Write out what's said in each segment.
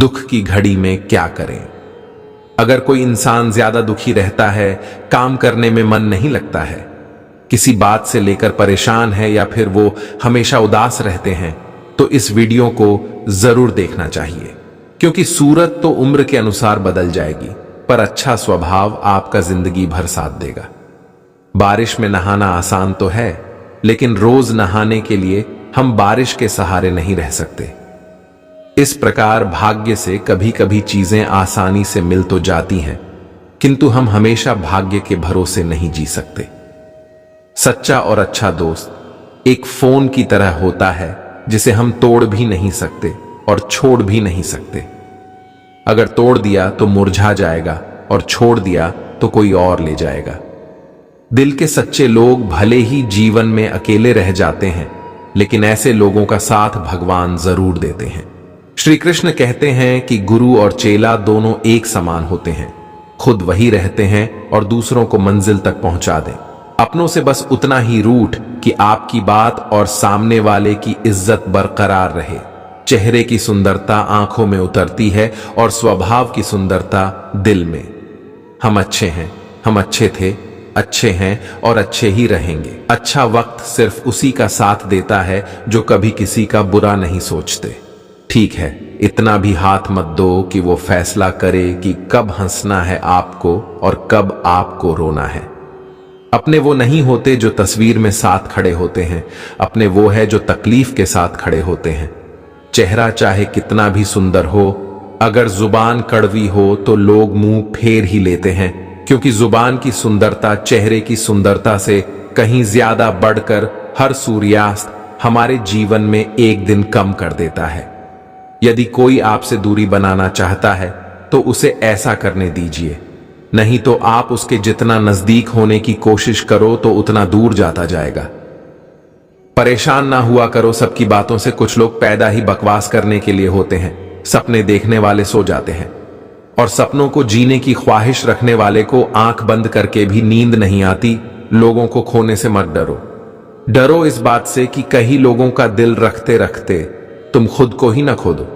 दुख की घड़ी में क्या करें। अगर कोई इंसान ज्यादा दुखी रहता है, काम करने में मन नहीं लगता है, किसी बात से लेकर परेशान है या फिर वो हमेशा उदास रहते हैं, तो इस वीडियो को जरूर देखना चाहिए, क्योंकि सूरत तो उम्र के अनुसार बदल जाएगी, पर अच्छा स्वभाव आपका जिंदगी भर साथ देगा। बारिश में नहाना आसान तो है, लेकिन रोज नहाने के लिए हम बारिश के सहारे नहीं रह सकते। इस प्रकार भाग्य से कभी कभी चीजें आसानी से मिल तो जाती हैं, किंतु हम हमेशा भाग्य के भरोसे नहीं जी सकते। सच्चा और अच्छा दोस्त एक फोन की तरह होता है, जिसे हम तोड़ भी नहीं सकते और छोड़ भी नहीं सकते। अगर तोड़ दिया तो मुरझा जाएगा और छोड़ दिया तो कोई और ले जाएगा। दिल के सच्चे लोग भले ही जीवन में अकेले रह जाते हैं, लेकिन ऐसे लोगों का साथ भगवान जरूर देते हैं। श्री कृष्ण कहते हैं कि गुरु और चेला दोनों एक समान होते हैं, खुद वही रहते हैं और दूसरों को मंजिल तक पहुंचा दें। अपनों से बस उतना ही रूठ कि आपकी बात और सामने वाले की इज्जत बरकरार रहे। चेहरे की सुंदरता आंखों में उतरती है और स्वभाव की सुंदरता दिल में। हम अच्छे हैं, हम अच्छे थे, अच्छे हैं और अच्छे ही रहेंगे। अच्छा वक्त सिर्फ उसी का साथ देता है जो कभी किसी का बुरा नहीं सोचते। ठीक है, इतना भी हाथ मत दो कि वो फैसला करे कि कब हंसना है आपको और कब आपको रोना है। अपने वो नहीं होते जो तस्वीर में साथ खड़े होते हैं, अपने वो है जो तकलीफ के साथ खड़े होते हैं। चेहरा चाहे कितना भी सुंदर हो, अगर जुबान कड़वी हो तो लोग मुंह फेर ही लेते हैं, क्योंकि जुबान की सुंदरता चेहरे की सुंदरता से कहीं ज्यादा बढ़कर हर सूर्यास्त हमारे जीवन में एक दिन कम कर देता है। यदि कोई आपसे दूरी बनाना चाहता है तो उसे ऐसा करने दीजिए, नहीं तो आप उसके जितना नजदीक होने की कोशिश करो तो उतना दूर जाता जाएगा। परेशान ना हुआ करो सबकी बातों से। कुछ लोग पैदा ही बकवास करने के लिए होते हैं। सपने देखने वाले सो जाते हैं और सपनों को जीने की ख्वाहिश रखने वाले को आंख बंद करके भी नींद नहीं आती। लोगों को खोने से मत डरो, डरो इस बात से कि कहीं लोगों का दिल रखते रखते तुम खुद को ही न खो दो।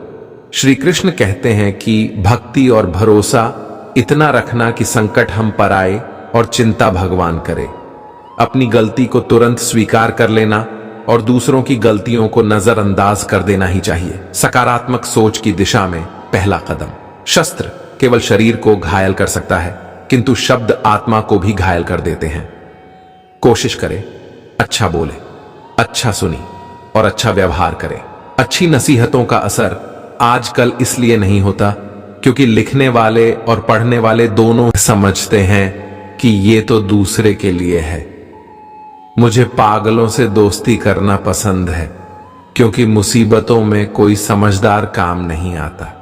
श्री कृष्ण कहते हैं कि भक्ति और भरोसा इतना रखना कि संकट हम पर आए और चिंता भगवान करे। अपनी गलती को तुरंत स्वीकार कर लेना और दूसरों की गलतियों को नजरअंदाज कर देना ही चाहिए। सकारात्मक सोच की दिशा में पहला कदम। शस्त्र केवल शरीर को घायल कर सकता है, किंतु शब्द आत्मा को भी घायल कर देते हैं। कोशिश करें, अच्छा बोले, अच्छा सुनी और अच्छा व्यवहार करें। अच्छी नसीहतों का असर आजकल इसलिए नहीं होता क्योंकि लिखने वाले और पढ़ने वाले दोनों समझते हैं कि ये तो दूसरे के लिए है। मुझे पागलों से दोस्ती करना पसंद है, क्योंकि मुसीबतों में कोई समझदार काम नहीं आता।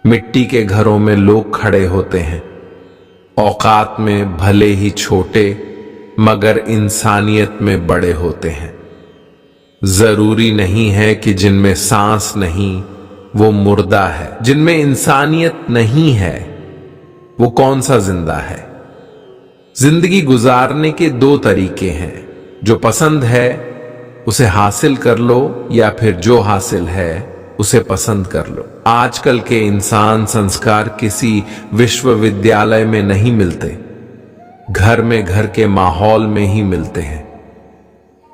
मिट्टी के घरों में लोग खड़े होते हैं, औकात में भले ही छोटे मगर इंसानियत में बड़े होते हैं। जरूरी नहीं है कि जिनमें सांस नहीं वो मुर्दा है, जिनमें इंसानियत नहीं है वो कौन सा जिंदा है। जिंदगी गुजारने के दो तरीके हैं, जो पसंद है उसे हासिल कर लो या फिर जो हासिल है उसे पसंद कर लो। आजकल के इंसान संस्कार किसी विश्वविद्यालय में नहीं मिलते, घर में घर के माहौल में ही मिलते हैं।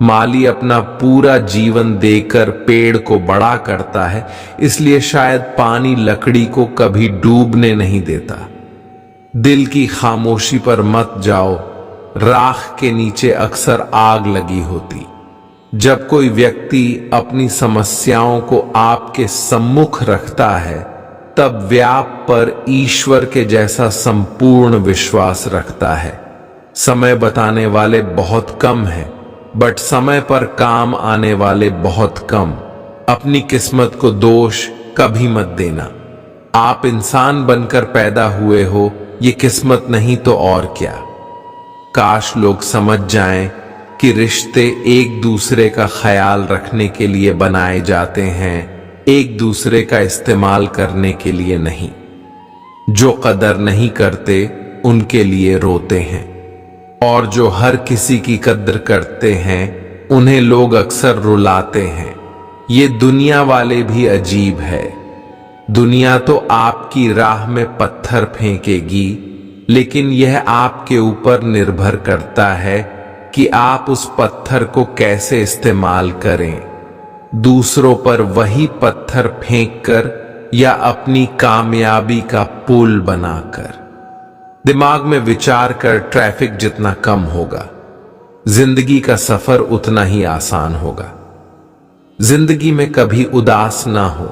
माली अपना पूरा जीवन देकर पेड़ को बड़ा करता है, इसलिए शायद पानी लकड़ी को कभी डूबने नहीं देता। दिल की खामोशी पर मत जाओ, राख के नीचे अक्सर आग लगी होती। जब कोई व्यक्ति अपनी समस्याओं को आपके सम्मुख रखता है, तब व्याप पर ईश्वर के जैसा संपूर्ण विश्वास रखता है। समय बताने वाले बहुत कम हैं, बट समय पर काम आने वाले बहुत कम। अपनी किस्मत को दोष कभी मत देना। आप इंसान बनकर पैदा हुए हो, ये किस्मत नहीं तो और क्या। काश लोग समझ जाएं कि रिश्ते एक दूसरे का ख्याल रखने के लिए बनाए जाते हैं, एक दूसरे का इस्तेमाल करने के लिए नहीं। जो कदर नहीं करते उनके लिए रोते हैं, और जो हर किसी की कद्र करते हैं उन्हें लोग अक्सर रुलाते हैं। ये दुनिया वाले भी अजीब है, दुनिया तो आपकी राह में पत्थर फेंकेगी, लेकिन यह आपके ऊपर निर्भर करता है कि आप उस पत्थर को कैसे इस्तेमाल करें, दूसरों पर वही पत्थर फेंककर या अपनी कामयाबी का पुल बनाकर। दिमाग में विचार कर ट्रैफिक जितना कम होगा, जिंदगी का सफर उतना ही आसान होगा। जिंदगी में कभी उदास ना हो,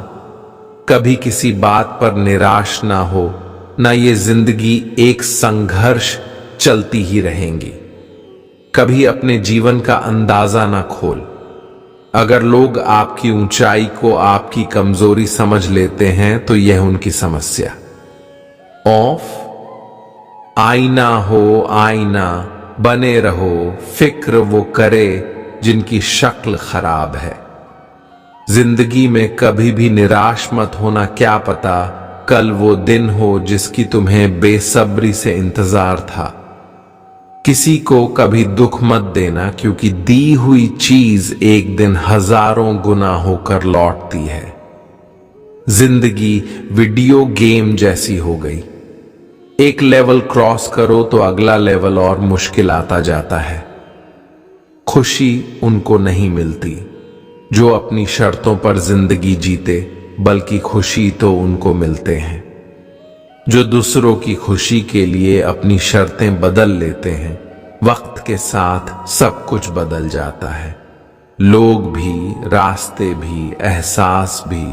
कभी किसी बात पर निराश ना हो, ना ये जिंदगी एक संघर्ष चलती ही रहेंगी। कभी अपने जीवन का अंदाजा ना खोल। अगर लोग आपकी ऊंचाई को आपकी कमजोरी समझ लेते हैं तो यह उनकी समस्या। ऑफ आईना हो आईना, बने रहो, फिक्र वो करे जिनकी शक्ल खराब है। जिंदगी में कभी भी निराश मत होना, क्या पता कल वो दिन हो जिसकी तुम्हें बेसब्री से इंतजार था। किसी को कभी दुख मत देना, क्योंकि दी हुई चीज एक दिन हजारों गुना होकर लौटती है। जिंदगी वीडियो गेम जैसी हो गई, एक लेवल क्रॉस करो तो अगला लेवल और मुश्किल आता जाता है। खुशी उनको नहीं मिलती जो अपनी शर्तों पर जिंदगी जीते, बल्कि खुशी तो उनको मिलते हैं जो दूसरों की खुशी के लिए अपनी शर्तें बदल लेते हैं। वक्त के साथ सब कुछ बदल जाता है, लोग भी, रास्ते भी, एहसास भी,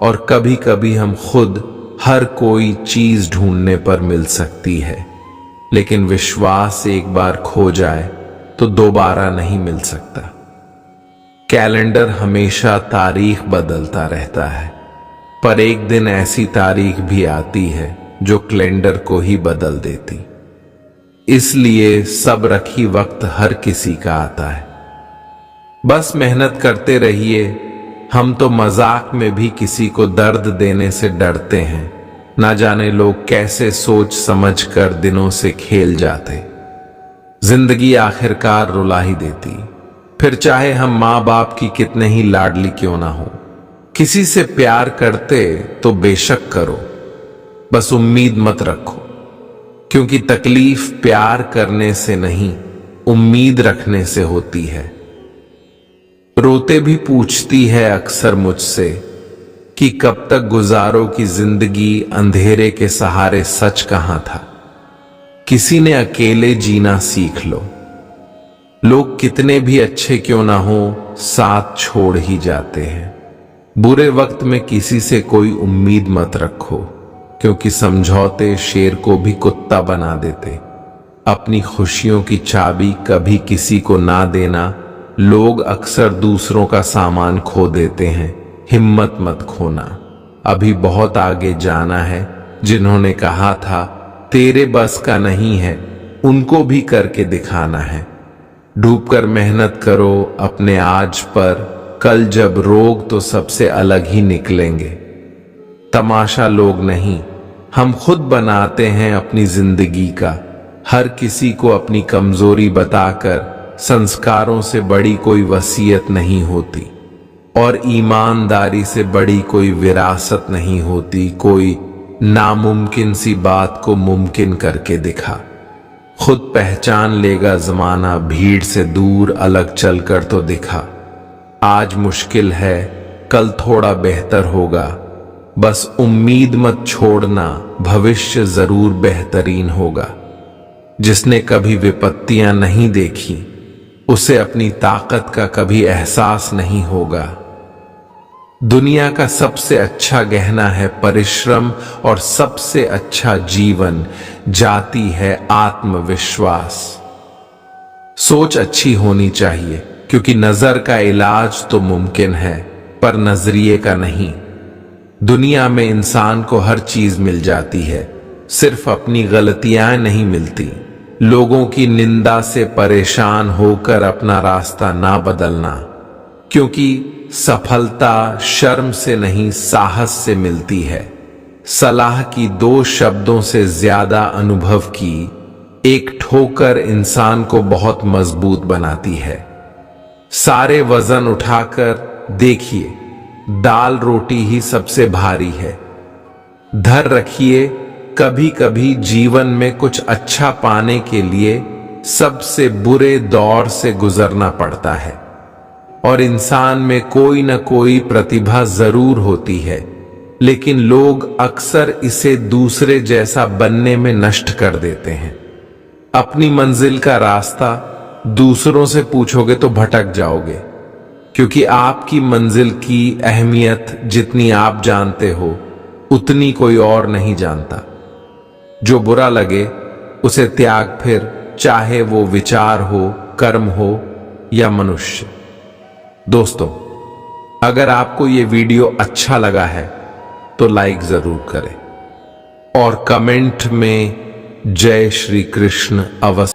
और कभी कभी हम खुद। हर कोई चीज ढूंढने पर मिल सकती है, लेकिन विश्वास एक बार खो जाए तो दोबारा नहीं मिल सकता। कैलेंडर हमेशा तारीख बदलता रहता है, पर एक दिन ऐसी तारीख भी आती है जो कैलेंडर को ही बदल देती। इसलिए सब रखी वक्त हर किसी का आता है। बस मेहनत करते रहिए। हम तो मजाक में भी किसी को दर्द देने से डरते हैं, ना जाने लोग कैसे सोच समझ कर दिनों से खेल जाते। जिंदगी आखिरकार रुला ही देती, फिर चाहे हम माँ बाप की कितने ही लाडली क्यों ना हो। किसी से प्यार करते तो बेशक करो, बस उम्मीद मत रखो, क्योंकि तकलीफ प्यार करने से नहीं, उम्मीद रखने से होती है। रोते भी पूछती है अक्सर मुझसे कि कब तक गुजारो की जिंदगी अंधेरे के सहारे, सच कहां था। किसी ने अकेले जीना सीख लो। लोग कितने भी अच्छे क्यों ना हो, साथ छोड़ ही जाते हैं। बुरे वक्त में किसी से कोई उम्मीद मत रखो, क्योंकि समझौते शेर को भी कुत्ता बना देते। अपनी खुशियों की चाबी कभी किसी को ना देना। लोग अक्सर दूसरों का सामान खो देते हैं, हिम्मत मत खोना। अभी बहुत आगे जाना है। जिन्होंने कहा था तेरे बस का नहीं है, उनको भी करके दिखाना है। डूबकर मेहनत करो अपने आज पर, कल जब रोग तो सबसे अलग ही निकलेंगे। तमाशा लोग नहीं, हम खुद बनाते हैं अपनी जिंदगी का। हर किसी को अपनी कमजोरी बताकर संस्कारों से बड़ी कोई वसीयत नहीं होती, और ईमानदारी से बड़ी कोई विरासत नहीं होती। कोई नामुमकिन सी बात को मुमकिन करके दिखा। खुद पहचान लेगा जमाना, भीड़ से दूर अलग चलकर तो दिखा। आज मुश्किल है, कल थोड़ा बेहतर होगा। बस उम्मीद मत छोड़ना, भविष्य जरूर बेहतरीन होगा। जिसने कभी विपत्तियां नहीं देखी, उसे अपनी ताकत का कभी एहसास नहीं होगा। दुनिया का सबसे अच्छा गहना है परिश्रम, और सबसे अच्छा जीवन जाती है आत्मविश्वास। सोच अच्छी होनी चाहिए, क्योंकि नजर का इलाज तो मुमकिन है, पर नजरिए का नहीं। दुनिया में इंसान को हर चीज मिल जाती है, सिर्फ अपनी गलतियां नहीं मिलती। लोगों की निंदा से परेशान होकर अपना रास्ता ना बदलना, क्योंकि सफलता शर्म से नहीं, साहस से मिलती है। सलाह की 2 शब्दों से ज्यादा अनुभव की एक ठोकर इंसान को बहुत मजबूत बनाती है। सारे वजन उठाकर देखिए, दाल रोटी ही सबसे भारी है, धर रखिए, कभी कभी जीवन में कुछ अच्छा पाने के लिए सबसे बुरे दौर से गुजरना पड़ता है। और इंसान में कोई न कोई प्रतिभा जरूर होती है, लेकिन लोग अक्सर इसे दूसरे जैसा बनने में नष्ट कर देते हैं। अपनी मंजिल का रास्ता दूसरों से पूछोगे तो भटक जाओगे, क्योंकि आपकी मंजिल की अहमियत जितनी आप जानते हो उतनी कोई और नहीं जानता। जो बुरा लगे उसे त्याग फिर, चाहे वो विचार हो, कर्म हो या मनुष्य। दोस्तों, अगर आपको ये वीडियो अच्छा लगा है तो लाइक जरूर करें और कमेंट में जय श्री कृष्ण अवश्य